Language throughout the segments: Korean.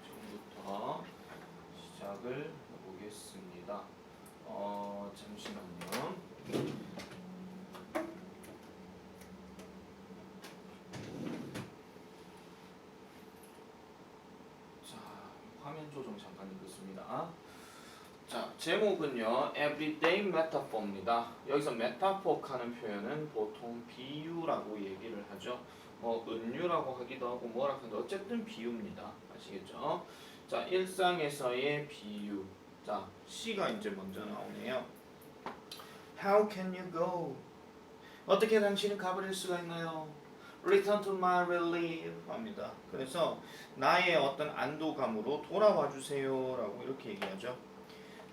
지금부터 시작을 해보겠습니다. 잠시만요. 자, 화면 조정 잠깐 읽겠습니다. 자, 제목은요, everyday metaphor입니다. 여기서 metaphor 하는 표현은 보통 비유라고 얘기를 하죠. 은유라고 하기도 하고 뭐라 하는데 어쨌든 비유입니다. 아시겠죠? 자, 일상에서의 비유. 자, C가 이제 먼저 나오네요. How can you go? 어떻게 당신은 가버릴 수가 있나요? Return to my relief 합니다. 그래서 나의 어떤 안도감으로 돌아와 주세요라고 이렇게 얘기하죠.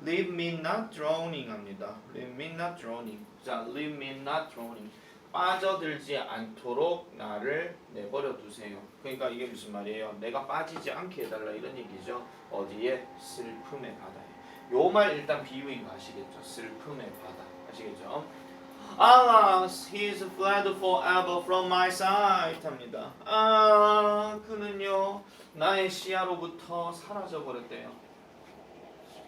Leave me not drowning 합니다. Leave me not drowning. 자, leave me not drowning. 빠져들지 않도록 나를 내버려 두세요. 그러니까 이게 무슨 말이에요? 내가 빠지지 않게 해달라 이런 얘기죠. 어디에? 슬픔의 바다에. 요 말 일단 비유인 거 아시겠죠? 슬픔의 바다. 아시겠죠? Alas, he's fled forever from my sight 합니다. 그는요 나의 시야로부터 사라져 버렸대요.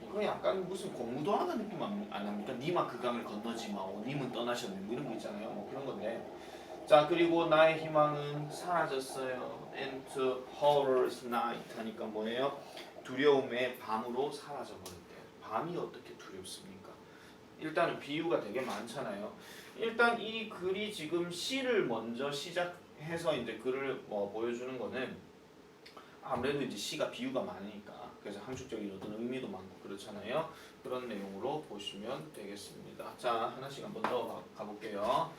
이거 약간 무슨 공무도 하는 느낌 안 납니까? 니마 그 강을 건너지 마오. 님은 떠나셨네. 뭐 이런 거 있잖아요. 뭐 그런 건데. 자, 그리고 나의 희망은 사라졌어요. Into horror's night 하니까 뭐예요? 두려움의 밤으로 사라져 버렸대요. 밤이 어떻게 두렵습니까? 일단은 비유가 되게 많잖아요. 일단 이 글이 지금 시를 먼저 시작해서 이제 글을 보여주는 거는 아무래도 이제 시가 비유가 많으니까 그래서 함축적인 어떤 의미도 많고 그렇잖아요. 그런 내용으로 보시면 되겠습니다. 자, 하나씩 한번 더 가볼게요.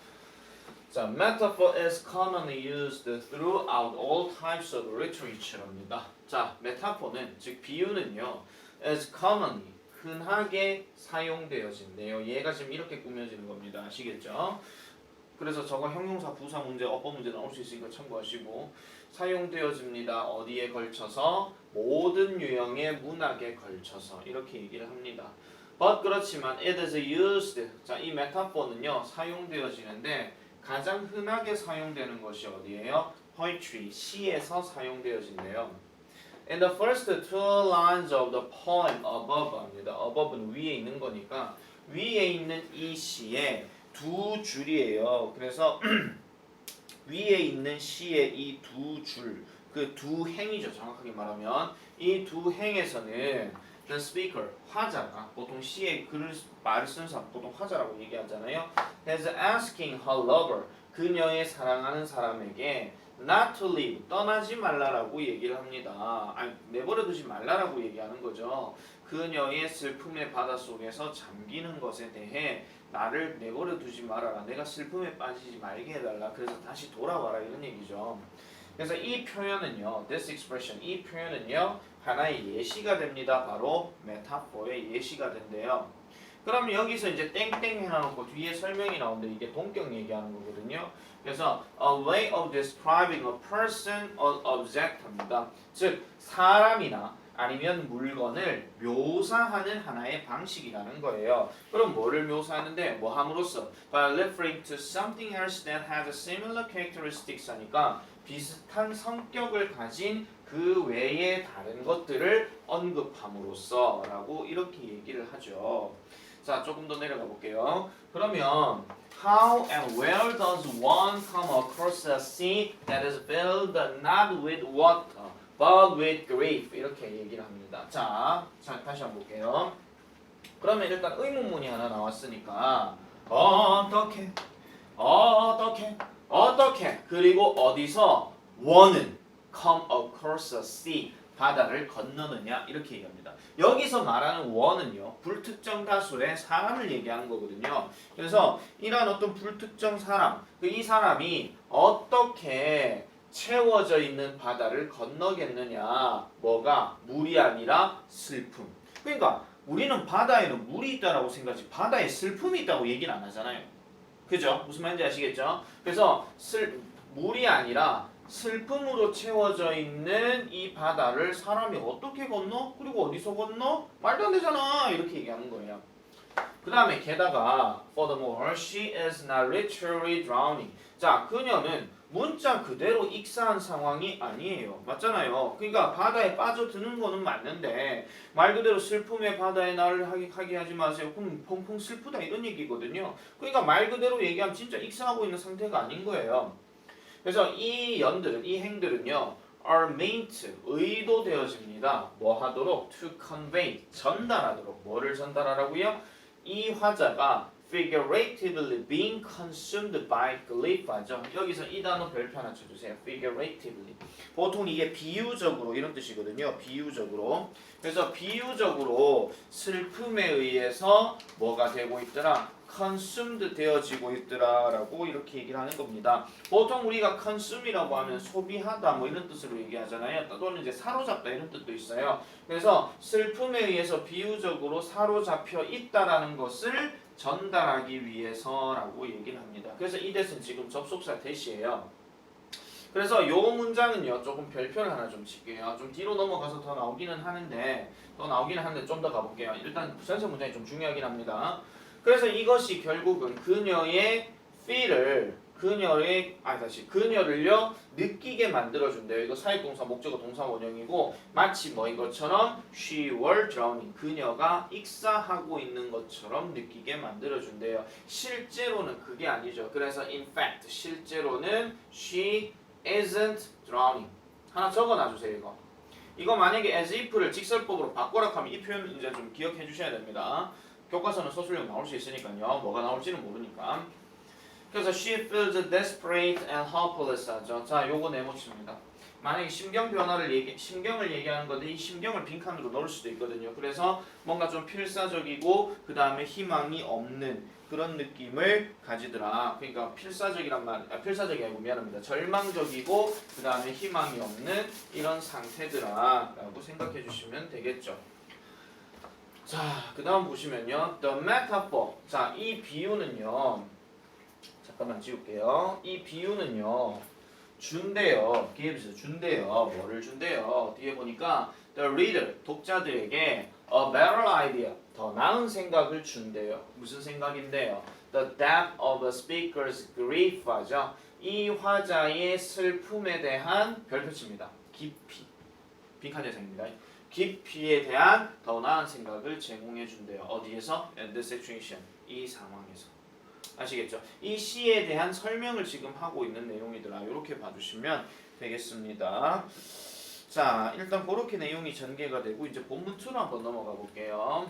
자, metaphor is commonly used throughout all types of literature입니다. 자, 메타포는 즉 비유는요, is commonly 흔하게 사용되어진대요. 얘가 지금 이렇게 꾸며지는 겁니다. 아시겠죠? 그래서 저거 형용사, 부사 문제, 어법 문제 나올 수 있으니까 참고하시고 사용되어집니다. 어디에 걸쳐서? 모든 유형의 문학에 걸쳐서 이렇게 얘기를 합니다. But 그렇지만 it is used. 자, 이 메타포는요 사용되어지는데 가장 흔하게 사용되는 것이 어디예요? poetry, 시에서 사용되어진대요. In the first two lines of the poem above입니다. above는 위에 있는 거니까 위에 있는 이 시에 두 줄이에요. 그래서 위에 있는 시의 이 두 줄, 그 두 행이죠. 정확하게 말하면 이 두 행에서는 the speaker, 화자가 보통 시의 글을 말을 쓰는 사람 보통 화자라고 얘기하잖아요. is asking her lover, 그녀의 사랑하는 사람에게 not to leave, 떠나지 말라라고 얘기를 합니다. 아니, 내버려두지 말라라고 얘기하는 거죠. 그녀의 슬픔의 바다 속에서 잠기는 것에 대해 나를 내버려두지 말아라. 내가 슬픔에 빠지지 말게 해달라. 그래서 다시 돌아와라 이런 얘기죠. 그래서 이 표현은요, this expression, 이 표현은요 하나의 예시가 됩니다. 바로 메타포의 예시가 된대요. 그럼 여기서 이제 땡땡 해놔놓고 뒤에 설명이 나오는데 이게 동격 얘기하는 거거든요. 그래서 a way of describing a person or object 합니다. 즉 사람이나 아니면 물건을 묘사하는 하나의 방식이라는 거예요. 그럼 뭐를 묘사하는데 뭐 함으로써 by referring to something else that has similar characteristics 하니까 비슷한 성격을 가진 그 외의 다른 것들을 언급함으로써 라고 이렇게 얘기를 하죠. 자, 조금 더 내려가 볼게요. 그러면 how and where does one come across a sea that is filled not with water but with grief? 이렇게 얘기를 합니다. 자, 다시 한번 볼게요. 그러면 일단 의문문이 하나 나왔으니까 어떻게 그리고 어디서 one은 come across a sea 바다를 건너느냐 이렇게 얘기합니다. 여기서 말하는 one은요 불특정 다수의 사람을 얘기하는 거거든요. 그래서 이러한 어떤 불특정 사람, 이 사람이 어떻게 채워져 있는 바다를 건너겠느냐. 뭐가? 물이 아니라 슬픔. 그러니까 우리는 바다에는 물이 있다라고 생각하지 바다에 슬픔이 있다고 얘기는 안 하잖아요. 그죠? 무슨 말인지 아시겠죠? 그래서 물이 아니라 슬픔으로 채워져 있는 이 바다를 사람이 어떻게 건너? 그리고 어디서 건너? 말도 안 되잖아. 이렇게 얘기하는 거예요. 그 다음에 게다가 furthermore, she is not literally drowning. 자, 그녀는 문자 그대로 익사한 상황이 아니에요. 맞잖아요. 그러니까 바다에 빠져드는 거는 맞는데 말 그대로 슬픔의 바다에 나를 하게 하지 마세요. 그럼 펑펑 슬프다 이런 얘기거든요. 그러니까 말 그대로 얘기하면 진짜 익사하고 있는 상태가 아닌 거예요. 그래서 이 연들은 이 행들은요. are meant 의도되어집니다. 뭐 하도록? to convey 전달하도록. 뭐를 전달하라고요? 이 화자가 figuratively being consumed by grief하죠. 여기서 이 단어 별표 하나 쳐주세요. figuratively. 보통 이게 비유적으로 이런 뜻이거든요. 비유적으로. 그래서 비유적으로 슬픔에 의해서 뭐가 되고 있더라? consumed 되어지고 있더라라고 이렇게 얘기를 하는 겁니다. 보통 우리가 consume이라고 하면 소비하다 뭐 이런 뜻으로 얘기하잖아요. 또는 이제 사로잡다 이런 뜻도 있어요. 그래서 슬픔에 의해서 비유적으로 사로잡혀 있다라는 것을 전달하기 위해서라고 얘기를 합니다. 그래서 이 대신 지금 접속사 대시예요. 그래서 요 문장은요 조금 별표를 하나 좀 칠게요. 좀 뒤로 넘어가서 더 나오기는 하는데 좀 더 가볼게요. 일단 전체 문장이 좀 중요하긴 합니다. 그래서 이것이 결국은 그녀의 feel을 그녀를요 느끼게 만들어준대요. 이거 사역동사 목적어 동사 원형이고 마치 뭐인 것처럼 she were drowning 그녀가 익사하고 있는 것처럼 느끼게 만들어준대요. 실제로는 그게 아니죠. 그래서 in fact 실제로는 she isn't drowning. 하나 적어놔주세요. 이거 만약에 as if를 직설법으로 바꿔라 하면 이 표현 이제 좀 기억해 주셔야 됩니다. 교과서는 소술형 나올 수 있으니까요. 뭐가 나올지는 모르니까. 그래서 she feels desperate and hopeless 하죠. 자, 요거 네모칩니다. 만약에 심경을 얘기하는 건데 이 심경을 빈칸으로 넣을 수도 있거든요. 그래서 뭔가 좀 필사적이고 그 다음에 희망이 없는 그런 느낌을 가지더라. 그러니까 필사적이 아니고 미안합니다. 절망적이고 그 다음에 희망이 없는 이런 상태더라 라고 생각해 주시면 되겠죠. 자, 그 다음 보시면요. The metaphor. 자, 이 비유는요. 잠깐만 지울게요. 이 비유는요. 준대요. gives 준대요. 뭐를 준대요? 뒤에 보니까 the reader 독자들에게 a better idea 더 나은 생각을 준대요. 무슨 생각인데요? The depth of the speaker's grief 하죠. 이 화자의 슬픔에 대한 별표치입니다. 깊이. 빈칸 대상입니다. 깊이에 대한 더 나은 생각을 제공해 준대요. 어디에서? In this situation. 이 상황에서. 아시겠죠? 이 시에 대한 설명을 지금 하고 있는 내용이더라. 이렇게 봐주시면 되겠습니다. 자, 일단 그렇게 내용이 전개가 되고 이제 본문 2로 한번 넘어가 볼게요.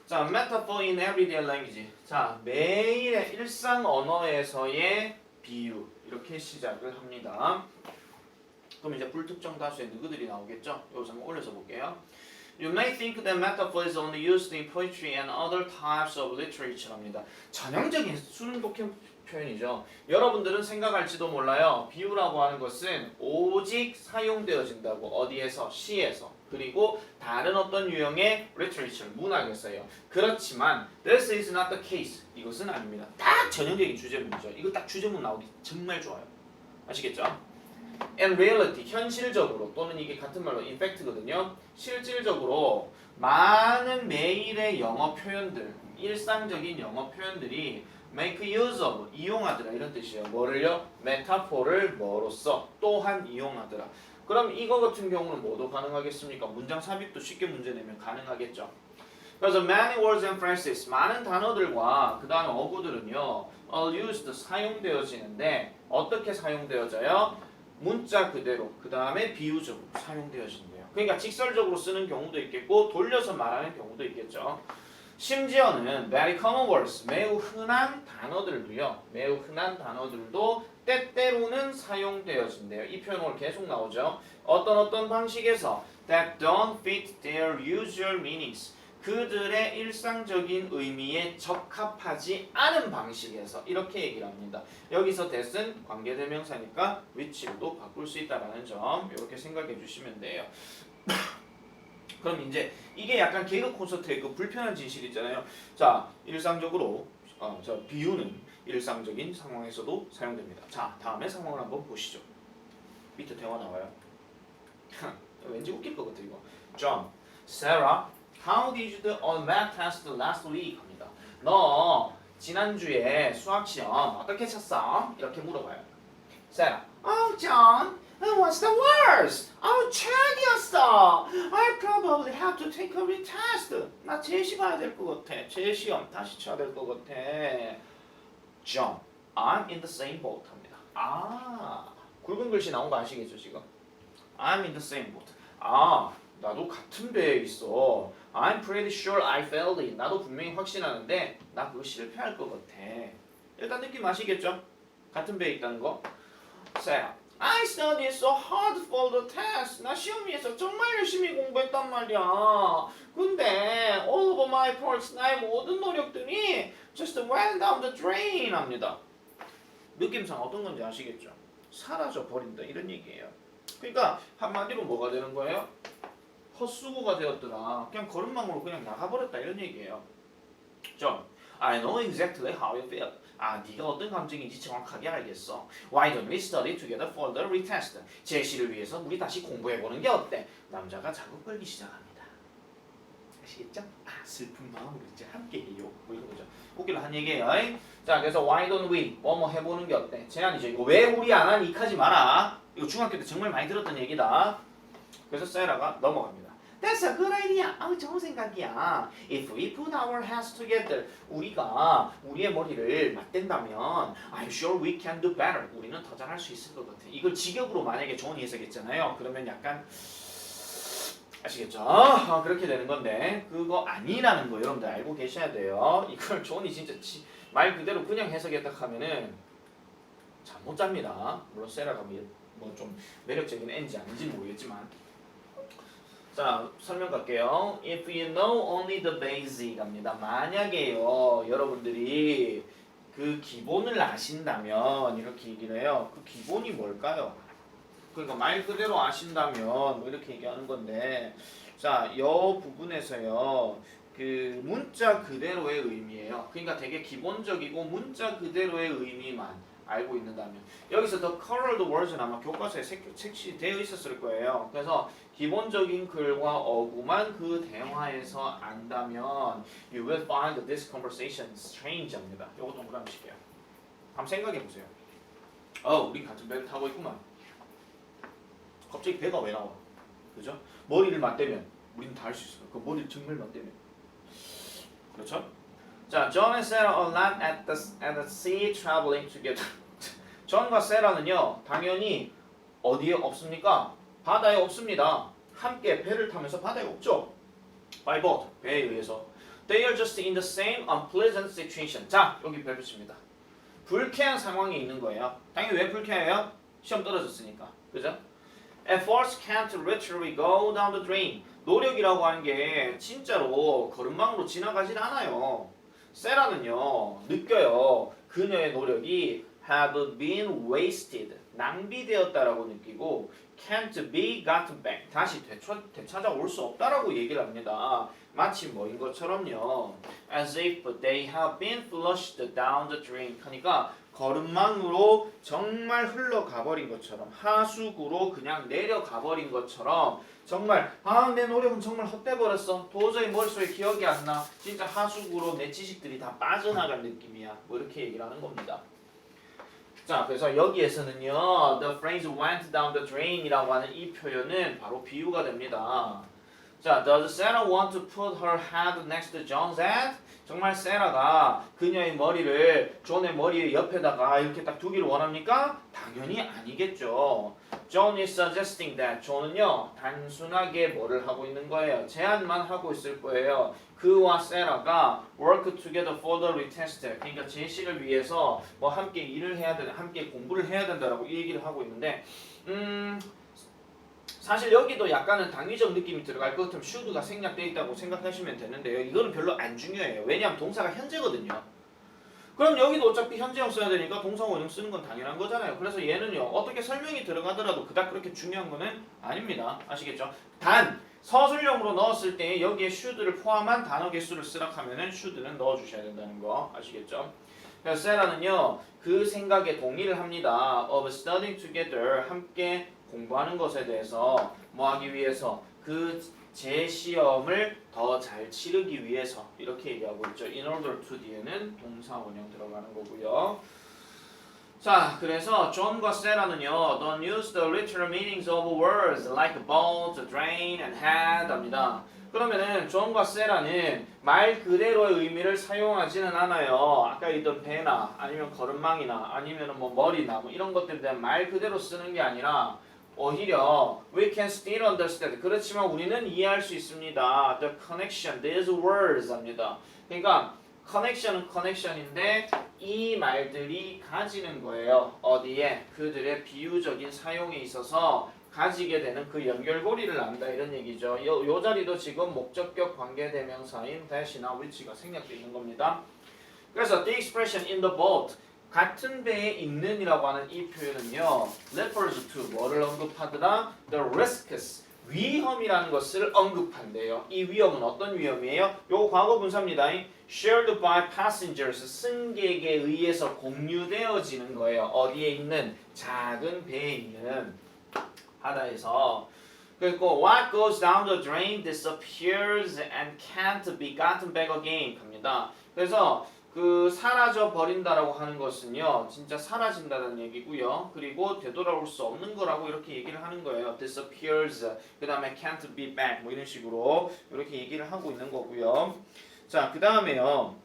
자, metaphor in everyday language. 자, 매일의 일상 언어에서의 비유 이렇게 시작을 합니다. 그럼 이제 불특정 다수의 누구들이 나오겠죠? 여기서 한번 올려서 볼게요. You may think that metaphor is only used in poetry and other types of literature 합니다. 전형적인 수능 독해 표현이죠. 여러분들은 생각할지도 몰라요. 비유라고 하는 것은 오직 사용되어진다고. 어디에서? 시에서. 그리고 다른 어떤 유형의 literature, 문학에서요. 그렇지만 this is not the case. 이것은 아닙니다. 딱 전형적인 주제문이죠. 이거 딱 주제문 나오기 정말 좋아요. 아시겠죠? And reality, 현실적으로 또는 이게 같은 말로 in fact거든요. 실질적으로 많은 매일의 영어 표현들, 일상적인 영어 표현들이 make use of, 이용하더라 이런 뜻이에요. 뭐를요? 메타포를 뭐로써 또한 이용하더라. 그럼 이거 같은 경우는 뭐도 가능하겠습니까? 문장 삽입도 쉽게 문제 내면 가능하겠죠. 그래서 many words and phrases, 많은 단어들과 그 다음 어구들은요 are used, 사용되어지는데 어떻게 사용되어져요? 문자 그대로 그 다음에 비유적으로 사용되어진대요. 그러니까 직설적으로 쓰는 경우도 있겠고 돌려서 말하는 경우도 있겠죠. 심지어는 very common words, 매우 흔한 단어들도요. 매우 흔한 단어들도 때때로는 사용되어진대요. 이 표현 오늘 계속 나오죠. 어떤 방식에서 that don't fit their usual meanings. 그들의 일상적인 의미에 적합하지 않은 방식에서 이렇게 얘기를 합니다. 여기서 that은 관계대명사니까 위치로도 바꿀 수 있다는 점 이렇게 생각해 주시면 돼요. 그럼 이제 이게 약간 개그 콘서트의 그 불편한 진실 있잖아요. 자, 일상적으로 자 비유는 일상적인 상황에서도 사용됩니다. 자, 다음에 상황을 한번 보시죠. 밑에 대화 나와요. 왠지 웃길 것 같아 이거. John, Sarah, how did you do on math test last week? 합니다. 너 지난주에 수학 시험 어떻게 쳤어? 이렇게 물어봐요. Sarah, oh John, what's the worst? 최악이었어. I probably have to take a retest. 나 재시 봐야 될 것 같아. 재시험 다시 쳐야 될 것 같아. John, I'm in the same boat 합니다. 굵은 글씨 나온 거 아시겠죠 지금? I'm in the same boat. 나도 같은 배에 있어. I'm pretty sure I failed it. 나도 분명히 확신하는데 나 그거 실패할 것 같아. 일단 느낌 아시겠죠? 같은 배에 있다는 거. Sarah, I studied so hard for the test. 나 시험 위해서 정말 열심히 공부했단 말이야. 근데 all of my efforts, 나의 모든 노력들이 just went down the drain 합니다. 느낌상 어떤 건지 아시겠죠? 사라져 버린다 이런 얘기예요. 그러니까 한마디로 뭐가 되는 거예요? 헛수고가 되었더라. 그냥 걸음망으로 그냥 나가버렸다 이런 얘기예요. John, I know exactly how you feel. 네가 어떤 감정인지 정확하게 알겠어. Why don't we study together for the retest? 제시를 위해서 우리 다시 공부해보는 게 어때? 남자가 자극 걸기 시작합니다. 아시겠죠? 슬픈 마음으로 이제 함께해요. 뭐 이런 거죠. 웃기려 한 얘기예요. 자, 그래서 why don't we 뭐뭐 해보는 게 어때? 제안이죠. 이거 왜 우리 안 하니? 하지 마라. 이거 중학교 때 정말 많이 들었던 얘기다. 그래서 세라가 넘어갑니다. That's a good idea. 좋은 생각이야. If we put our heads together, 우리가 우리의 머리를 맞댄다면 I'm sure we can do better. 우리는 더 잘할 수 있을 것 같아. 이걸 직역으로 만약에 조언이 해석했잖아요. 그러면 약간 아시겠죠? 그렇게 되는 건데 그거 아니라는 거 여러분들 알고 계셔야 돼요. 이걸 조언이 진짜 말 그대로 그냥 해석했다 하면은 잠 못 잡니다. 물론 세라가 뭐 좀 매력적인 애인지 아닌지 모르겠지만 자 설명 갈게요. If you know only the basic 합니다. 만약에요 여러분들이 그 기본을 아신다면 이렇게 얘기를 해요. 그 기본이 뭘까요? 그러니까 말 그대로 아신다면 뭐 이렇게 얘기하는 건데 자, 요 부분에서요. 그 문자 그대로의 의미예요. 그러니까 되게 기본적이고 문자 그대로의 의미만 알고 있는다면 여기서 the colored words는 아마 교과서에 색칠되어 있었을 거예요. 그래서 기본적인 글과 어구만 그 대화에서 안다면 you will find this conversation strange 합니다. 요거 동그라미 칠게요. 한번 생각해 보세요. 우리 같은 배를 타고 있구만. 갑자기 배가 왜 나와? 그죠? 머리를 맞대면 우리는 다 할 수 있어요. 그 머리를 정말 맞대면. 그렇죠? 자, John and Sarah are not at the sea traveling together. 존과 세라는요, 당연히 어디에 없습니까? 바다에 없습니다. 함께 배를 타면서 바다에 없죠. By boat, 배에 의해서. They are just in the same unpleasant situation. 자, 여기 별 붙입니다. 불쾌한 상황이 있는 거예요. 당연히 왜 불쾌해요? 시험 떨어졌으니까. 그죠? Efforts can't literally go down the drain. 노력이라고 하는 게 진짜로 걸음망으로 지나가질 않아요. 세라는요, 느껴요. 그녀의 노력이 have been wasted. 낭비되었다라고 느끼고 can't be got back. 다시 되찾아올 수 없다라고 얘기를 합니다. 마치 뭐인 것처럼요. As if they have been flushed down the drain. 하니까 걸음망으로 정말 흘러가버린 것처럼 하수구로 그냥 내려가버린 것처럼 정말 내 노력은 정말 헛돼버렸어. 도저히 머릿속에 기억이 안 나. 진짜 하수구로 내 지식들이 다 빠져나간 느낌이야. 뭐 이렇게 얘기를 하는 겁니다. 자, 그래서 여기에서는요. The phrase went down the drain이라고 하는 이 표현은 바로 비유가 됩니다. 자, does Sarah want to put her head next to John's head? 정말 세라가 그녀의 머리를 존의 머리 옆에다가 이렇게 딱 두기를 원합니까? 당연히 아니겠죠. John is suggesting that. 존은요 단순하게 뭐를 하고 있는 거예요? 제안만 하고 있을 거예요. 그와 세라가 work together for the retest. 그러니까 제시를 위해서 뭐 함께 일을 해야 된다, 함께 공부를 해야 된다라고 얘기를 하고 있는데, 사실 여기도 약간은 당위적 느낌이 들어갈 것 같으면 should가 생략되어 있다고 생각하시면 되는데요. 이거는 별로 안 중요해요. 왜냐하면 동사가 현재거든요. 그럼 여기도 어차피 현재형 써야 되니까 동사 원형 쓰는 건 당연한 거잖아요. 그래서 얘는요. 어떻게 설명이 들어가더라도 그닥 그렇게 중요한 거는 아닙니다. 아시겠죠? 단 서술형으로 넣었을 때 여기에 should를 포함한 단어 개수를 쓰라 하면은 should는 넣어주셔야 된다는 거 아시겠죠? 그래서 세라는요 그 생각에 동의를 합니다. of studying together 함께 공부하는 것에 대해서 뭐 하기 위해서 그 재시험을 더 잘 치르기 위해서 이렇게 얘기하고 있죠. In order to 뒤에는 동사 원형 들어가는 거고요. 자, 그래서 존과 세라는요. Don't use the literal meanings of words like bolt, drain, and head 합니다. 그러면은 존과 세라는 말 그대로의 의미를 사용하지는 않아요. 아까 있던 배나 아니면 걸음망이나 아니면 뭐 머리나 뭐 이런 것들에 대한 말 그대로 쓰는 게 아니라 오히려 we can still understand. 그렇지만 우리는 이해할 수 있습니다. The connection, these words 합니다. 그러니까 connection은 connection인데 이 말들이 가지는 거예요. 어디에? 그들의 비유적인 사용에 있어서 가지게 되는 그 연결고리를 안다 이런 얘기죠. 요 자리도 지금 목적격 관계대명사인 that이나 which가 생략되어 있는 겁니다. 그래서 the expression in the boat 같은 배에 있는이라고 하는 이 표현은요. refers to 뭐를 언급하더라? The risks 위험이라는 것을 언급한대요. 이 위험은 어떤 위험이에요? 요 과거 분사입니다. shared by passengers 승객에 의해서 공유되어지는 거예요. 어디에 있는 작은 배에 있는 하다에서 그리고 what goes down the drain disappears and can't be gotten back again 합니다. 그래서 그 사라져 버린다라고 하는 것은요, 진짜 사라진다는 얘기고요. 그리고 되돌아올 수 없는 거라고 이렇게 얘기를 하는 거예요. disappears 그 다음에 can't be back 뭐 이런 식으로 이렇게 얘기를 하고 있는 거고요. 자, 그 다음에요.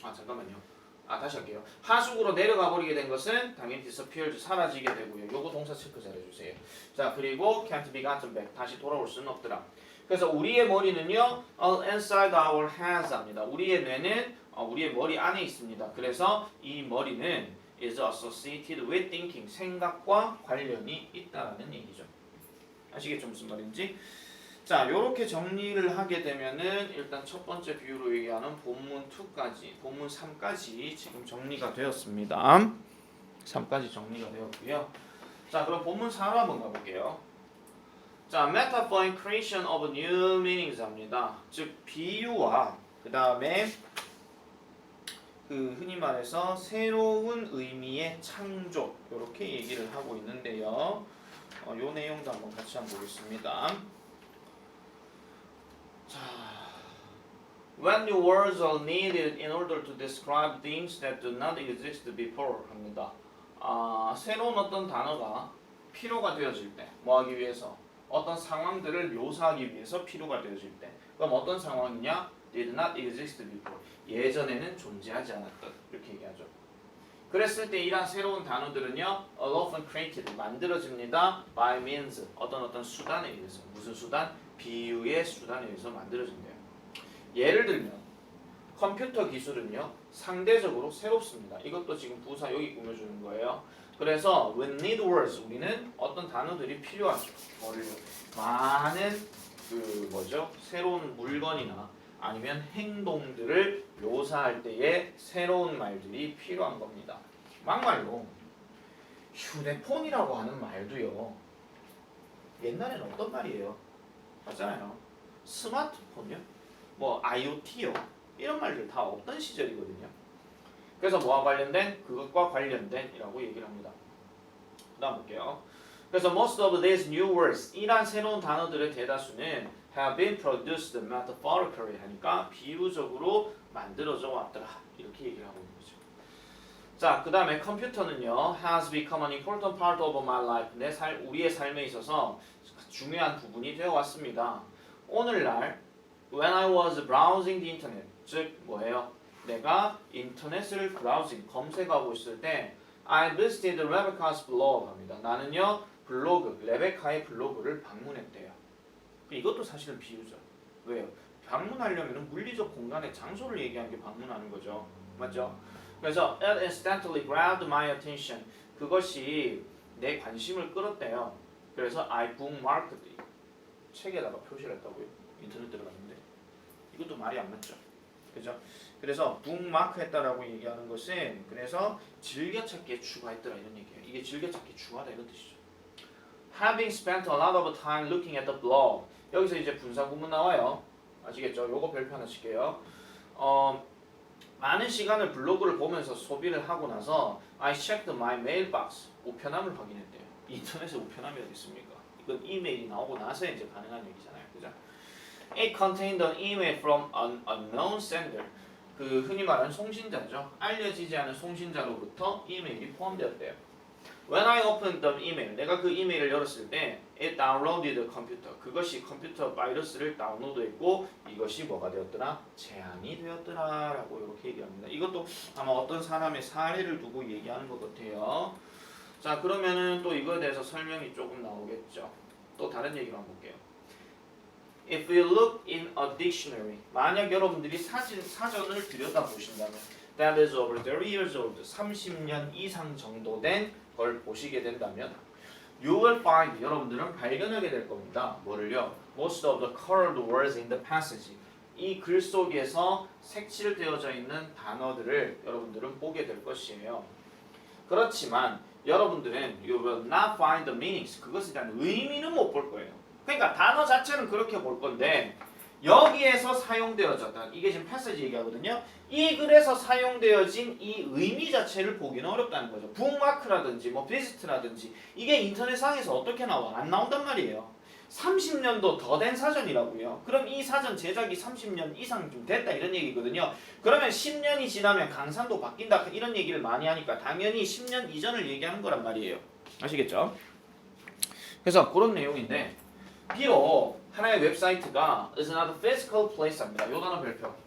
잠깐만요. 다시 할게요. 하수구로 내려가 버리게 된 것은 당연히 disappears 사라지게 되고요. 요거 동사 체크 잘 해주세요. 자, 그리고 can't be gotten back 다시 돌아올 수는 없더라. 그래서 우리의 머리는요, all inside our heads 합니다. 우리의 뇌는 우리의 머리 안에 있습니다. 그래서 이 머리는 is associated with thinking 생각과 관련이 있다는 얘기죠. 아시겠죠 무슨 말인지? 자, 요렇게 정리를 하게 되면은 일단 첫 번째 비유로 얘기하는 본문 2까지, 본문 3까지 지금 정리가 되었습니다. 3까지 정리가 되었고요. 자, 그럼 본문 4로 한번 가볼게요. 자, metaphor and creation of new meanings 합니다. 즉 비유와 그 다음에 그 흔히 말해서 새로운 의미의 창조 이렇게 얘기를 하고 있는데요. 요 내용도 한번 같이 한번 보겠습니다. 자, when new words are needed in order to describe things that do not exist before 합니다. 새로운 어떤 단어가 필요가 되어질 때, 뭐 하기 위해서? 어떤 상황들을 묘사하기 위해서 필요가 되어질 때. 그럼 어떤 상황이냐? Did not exist before. 예전에는 존재하지 않았던. 이렇게 얘기하죠. 그랬을 때 이러한 새로운 단어들은요, are often created. 만들어집니다. By means. 어떤 수단에 의해서. 무슨 수단? 비유의 수단에 의해서 만들어진대요. 예를 들면 컴퓨터 기술은요 상대적으로 새롭습니다. 이것도 지금 부사 여기 꾸며주는 거예요. 그래서 when need words 우리는 어떤 단어들이 필요하죠. 많은 새로운 물건이나 아니면 행동들을 묘사할 때에 새로운 말들이 필요한 겁니다. 막말로 휴대폰이라고 하는 말도요 옛날에는 어떤 말이에요? 맞잖아요. 스마트폰요, 뭐 IoT요, 이런 말들 다 없던 시절이거든요. 그래서 뭐와 관련된? 그것과 관련된이라고 얘기를 합니다. 그 다음 볼게요. 그래서 most of these new words, 이란 새로운 단어들의 대다수는 have been produced metaphorically 하니까 비유적으로 만들어져 왔더라. 이렇게 얘기를 하고 있는 거죠. 자, 그 다음에 컴퓨터는요 has become an important part of my life. 우리의 삶에 있어서 중요한 부분이 되어 왔습니다. 오늘날 when I was browsing the internet, 즉 뭐예요? 내가 인터넷을 browsing, 검색하고 있을 때 I visited Rebecca's blog 합니다. 나는요 블로그, 레베카의 블로그를 방문했대요. 이것도 사실은 비유죠. 왜요? 방문하려면 물리적 공간의 장소를 얘기하는 게 방문하는 거죠. 맞죠? 그래서 it instantly grabbed my attention. 그것이 내 관심을 끌었대요. 그래서 I bookmarked it. 책에다가 표시를 했다고요. 인터넷 들어갔는데. 이것도 말이 안 맞죠. 그죠? 그래서 bookmark 했다라고 얘기하는 것은 그래서 즐겨찾기에 추가했더라 이런 얘기예요. 이게 즐겨찾기에 추가다 이런 뜻이죠. Having spent a lot of time looking at the blog. 여기서 이제 분사 구문 나와요. 아시겠죠? 요거 별표 하나 칠게요. 많은 시간을 블로그를 보면서 소비를 하고 나서 I checked my mailbox. 우편함을 확인했대요. 인터넷에 우편함이 어디 있습니까? 이건 이메일이 나오고 나서 이제 가능한 얘기잖아요. 그죠? It contained an email from an unknown sender. 그 흔히 말하는 송신자죠. 알려지지 않은 송신자로부터 이메일이 포함되었대요. When I opened the email, 내가 그 이메일을 열었을 때 it downloaded the computer. 그것이 컴퓨터 바이러스를 다운로드했고 이것이 뭐가 되었더라? 제한이 되었더라 라고 이렇게 얘기합니다. 이것도 아마 어떤 사람의 사례를 두고 얘기하는 것 같아요. 자, 그러면은 또 이거에 대해서 설명이 조금 나오겠죠. 또 다른 얘기로 한번 볼게요. If you look in a dictionary, 만약 여러분들이 사전을 들여다보신다면 that is over 30 years old, 30년 이상 정도 된 걸 보시게 된다면 you will find, 여러분들은 발견하게 될 겁니다. 뭐를요? Most of the colored words in the passage. 이 글 속에서 색칠되어져 있는 단어들을 여러분들은 보게 될 것이에요. 그렇지만 여러분들은 you will not find the meanings. 그것에 대한 의미는 못 볼 거예요. 그러니까 단어 자체는 그렇게 볼 건데 여기에서 사용되어졌던 이게 지금 패시지 얘기하거든요. 이 글에서 사용되어진 이 의미 자체를 보기는 어렵다는 거죠. 북마크라든지 뭐 비스트라든지 이게 인터넷상에서 어떻게 나와? 안 나온단 말이에요. 30년도 더 된 사전이라고요. 그럼 이 사전 제작이 30년 이상 좀 됐다 이런 얘기거든요. 그러면 10년이 지나면 강산도 바뀐다 이런 얘기를 많이 하니까 당연히 10년 이전을 얘기하는 거란 말이에요. 아시겠죠? 그래서 그런 내용인데 비록 하나의 웹사이트가 is not a physical place입니다. 요 단어 별표.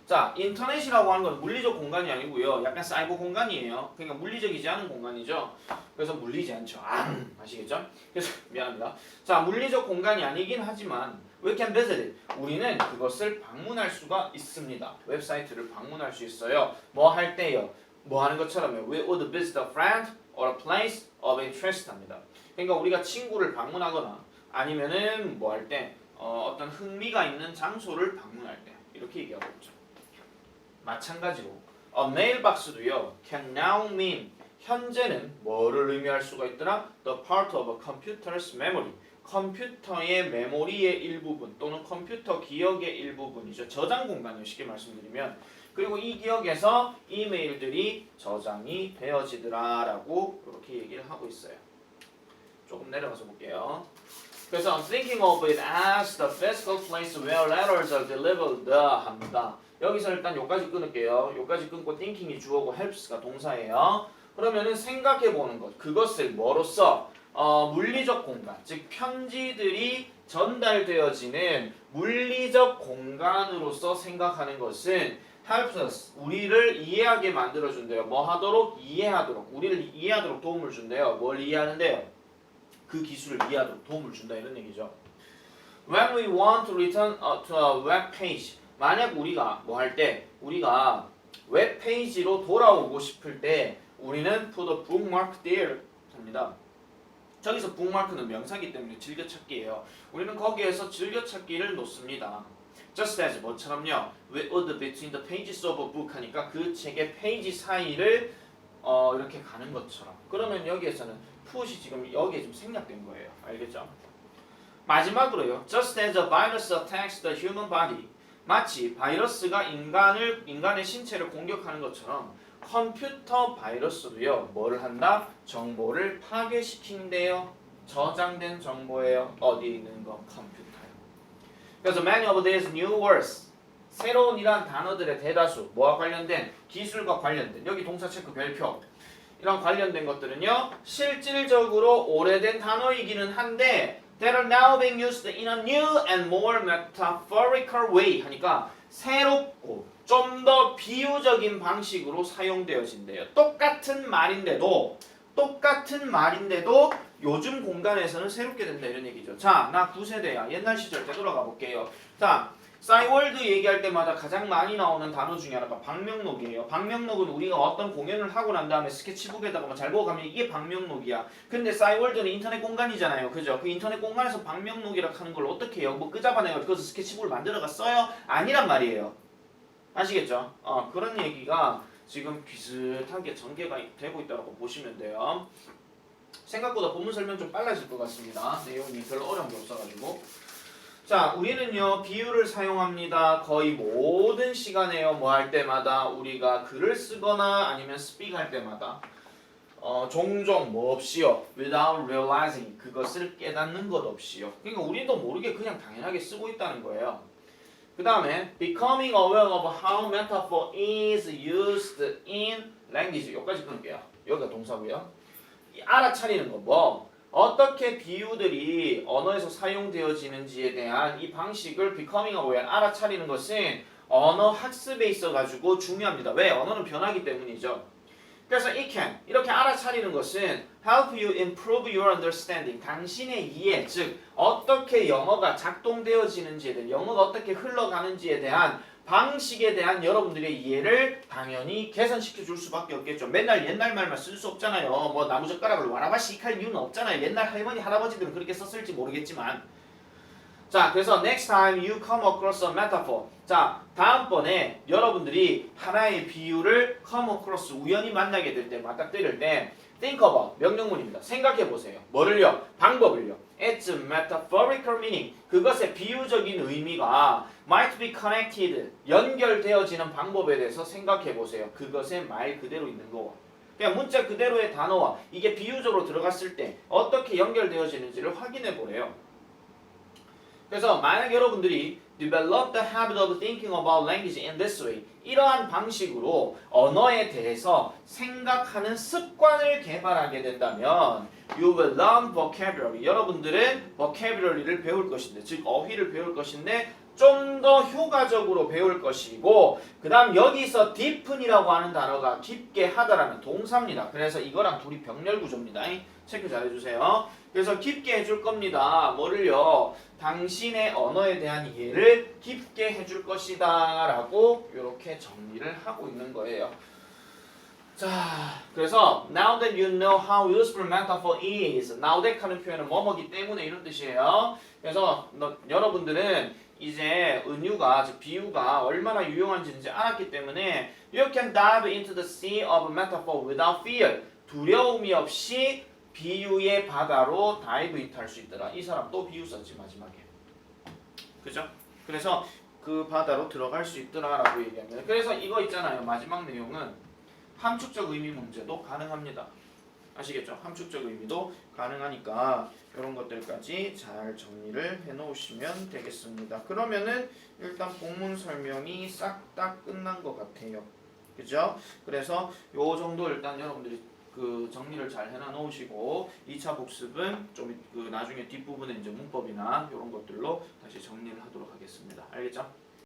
자, 인터넷이라고 하는 건 물리적 공간이 아니고요. 약간 사이버 공간이에요. 그러니까 물리적이지 않은 공간이죠. 그래서 물리지 않죠. 아시겠죠? 그래서 미안합니다. 자, 물리적 공간이 아니긴 하지만 we can visit it. 우리는 그것을 방문할 수가 있습니다. 웹사이트를 방문할 수 있어요. 뭐 할 때요? 뭐 하는 것처럼요. We would visit a friend or a place of interest 합니다. 그러니까 우리가 친구를 방문하거나 아니면은 뭐 할 때 어떤 흥미가 있는 장소를 방문할 때 이렇게 얘기하고 있죠. 마찬가지로 a mailbox도요 can now mean 현재는 뭐를 의미할 수가 있더라? The part of a computer's memory. 컴퓨터의 메모리의 일부분 또는 컴퓨터 기억의 일부분이죠. 저장 공간을 쉽게 말씀드리면 그리고 이 기억에서 이메일들이 저장이 되어지더라라고 이렇게 얘기를 하고 있어요. 조금 내려가서 볼게요. 그래서 I'm thinking of it as the physical place where letters are delivered 합니다. 여기서 일단 요까지 끊을게요. 요까지 끊고 thinking이 주어고 helps가 동사예요. 그러면은 생각해보는 것, 그것을 뭐로써? 물리적 공간, 즉 편지들이 전달되어지는 물리적 공간으로서 생각하는 것은 helps us, 우리를 이해하게 만들어준대요. 뭐 하도록? 이해하도록. 우리를 이해하도록 도움을 준대요. 뭘 이해하는데요? 그 기술을 이해하도록 도움을 준다 이런 얘기죠. When we want to return to a web page, 만약 우리가 뭐 할 때 우리가 웹 페이지로 돌아오고 싶을 때 우리는 put a bookmark there 합니다. 저기서 bookmark는 명사기 때문에 즐겨찾기예요. 우리는 거기에서 즐겨찾기를 놓습니다. Just as 뭐처럼요? We would between the pages of a book 하니까 그 책의 페이지 사이를 이렇게 가는 것처럼. 그러면 여기에서는 put이 지금 여기에 좀 생략된 거예요. 알겠죠? 마지막으로요. Just as a virus attacks the human body. 마치 바이러스가 인간의 신체를 공격하는 것처럼 컴퓨터 바이러스도요. 뭐를 한다? 정보를 파괴시킨대요. 저장된 정보예요. 어디 있는 거? 컴퓨터요. 그래서 many of these new words, 새로운 이러한 단어들의 대다수 뭐와 관련된? 기술과 관련된. 여기 동사 체크 별표. 이런 관련된 것들은요. 실질적으로 오래된 단어이기는 한데 that are now being used in a new and more metaphorical way 하니까 새롭고 좀 더 비유적인 방식으로 사용되어진대요. 똑같은 말인데도 요즘 공간에서는 새롭게 된다 이런 얘기죠. 자, 나 9세대야. 옛날 시절 때 돌아가 볼게요. 자, 싸이월드 얘기할 때마다 가장 많이 나오는 단어 중에 하나가 방명록이에요. 방명록은 우리가 어떤 공연을 하고 난 다음에 스케치북에다가 잘 보고가면 이게 방명록이야. 근데 싸이월드는 인터넷 공간이잖아요. 그죠? 그 인터넷 공간에서 방명록이라 하는 걸 어떻게 해요? 뭐 끄잡아내가 그래서 스케치북을 만들어가 써요? 아니란 말이에요. 아시겠죠? 그런 얘기가 지금 비슷하게 전개가 되고 있다고 보시면 돼요. 생각보다 본문 설명 좀 빨라질 것 같습니다. 내용이 별로 어려운 게 없어가지고. 자, 우리는요 비유를 사용합니다. 거의 모든 시간에요. 뭐 할 때마다 우리가 글을 쓰거나 아니면 speak 할 때마다 종종 뭐 없이요. without realizing 그것을 깨닫는 것 없이요. 그러니까 우리도 모르게 그냥 당연하게 쓰고 있다는 거예요. 그 다음에 becoming aware of how metaphor is used in language. 여기까지 끊을게요. 여기가 동사고요. 알아차리는 거 뭐? 어떻게 비유들이 언어에서 사용되어지는지에 대한 이 방식을 becoming aware 알아차리는 것은 언어 학습에 있어 가지고 중요합니다. 왜? 언어는 변하기 때문이죠. 그래서 it can 이렇게 알아차리는 것은 help you improve your understanding 당신의 이해 즉 어떻게 영어가 작동되어지는지에 대한 영어가 어떻게 흘러가는지에 대한 방식에 대한 여러분들의 이해를 당연히 개선시켜 줄 수밖에 없겠죠. 맨날 옛날 말만 쓸 수 없잖아요. 뭐 나무젓가락을 와라바시 할 이유는 없잖아요. 옛날 할머니 할아버지들은 그렇게 썼을지 모르겠지만 자, 그래서 next time you come across a metaphor. 자, 다음번에 여러분들이 하나의 비유를 come across 우연히 만나게 될 때, 맞닥뜨릴 때 think about 명령문입니다. 생각해 보세요. 뭐를요? 방법을요. Its metaphorical meaning. 그것의 비유적인 의미가 might be connected. 연결되어지는 방법에 대해서 생각해 보세요. 그것의 말 그대로 있는 거와. 그냥 문자 그대로의 단어와 이게 비유적으로 들어갔을 때 어떻게 연결되어지는지를 확인해 보래요. 그래서 만약 여러분들이 develop the habit of thinking about language in this way 이러한 방식으로 언어에 대해서 생각하는 습관을 개발하게 된다면 you will learn vocabulary 여러분들은 vocabulary를 배울 것인데 즉 어휘를 배울 것인데 좀 더 효과적으로 배울 것이고 그 다음 여기서 deepen이라고 하는 단어가 깊게 하다라는 동사입니다. 그래서 이거랑 둘이 병렬 구조입니다. 체크 잘 해주세요. 그래서 깊게 해줄 겁니다. 뭐를요? 당신의 언어에 대한 이해를 깊게 해줄 것이다 라고 이렇게 정리를 하고 있는 거예요. 자, 그래서 now that you know how useful metaphor is now that 하는 표현은 뭐뭐기 때문에 이런 뜻이에요. 그래서 여러분들은 이제 은유가 즉 비유가 얼마나 유용한지 이제 알았기 때문에 you can dive into the sea of metaphor without fear 두려움이 없이 비유의 바다로 다이브 인할 수 있더라. 이 사람 또 비유 썼지 마지막에. 그죠? 그래서 그 바다로 들어갈 수 있더라라고 얘기합니다. 그래서 이거 있잖아요. 마지막 내용은 함축적 의미 문제도 가능합니다. 아시겠죠? 함축적 의미도 가능하니까 이런 것들까지 잘 정리를 해 놓으시면 되겠습니다. 그러면은 일단 본문 설명이 싹 다 끝난 것 같아요. 그죠? 그래서 요 정도 일단 여러분들이 그 정리를 잘 해놔 놓으시고 2차 복습은 좀 그 나중에 뒷부분에 이제 문법이나 이런 것들로 다시 정리를 하도록 하겠습니다. 알겠죠?